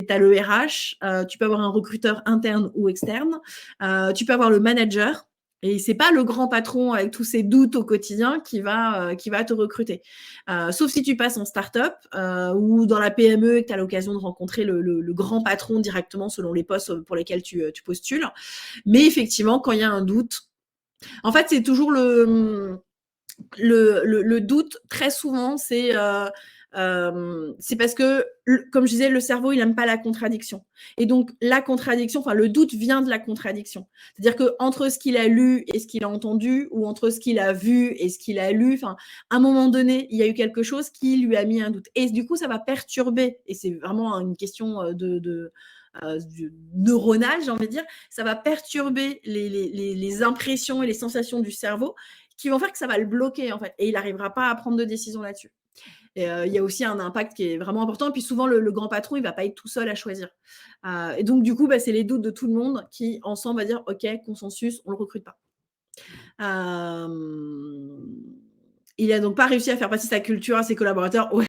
tu as le RH, tu peux avoir un recruteur interne ou externe, tu peux avoir le manager. Et c'est pas le grand patron avec tous ses doutes au quotidien qui va te recruter. Sauf si tu passes en start-up ou dans la PME et que tu as l'occasion de rencontrer le grand patron directement selon les postes pour lesquels tu postules. Mais effectivement, quand il y a un doute, en fait, c'est toujours le doute, très souvent, c'est parce que, comme je disais, le cerveau, il n'aime pas la contradiction. Et donc, la contradiction, enfin, le doute vient de la contradiction. C'est-à-dire qu'entre ce qu'il a lu et ce qu'il a entendu, ou entre ce qu'il a vu et ce qu'il a lu, enfin, à un moment donné, il y a eu quelque chose qui lui a mis un doute. Et du coup, ça va perturber, et c'est vraiment une question neuronale, j'ai envie de dire, ça va perturber les impressions et les sensations du cerveau qui vont faire que ça va le bloquer, en fait, et il n'arrivera pas à prendre de décision là-dessus. Et il y a aussi un impact qui est vraiment important. Et puis souvent, le grand patron, il ne va pas être tout seul à choisir. Et donc, du coup, c'est les doutes de tout le monde qui, ensemble, va dire, OK, consensus, on ne le recrute pas. Il n'a donc pas réussi à faire passer sa culture à ses collaborateurs. Ouais.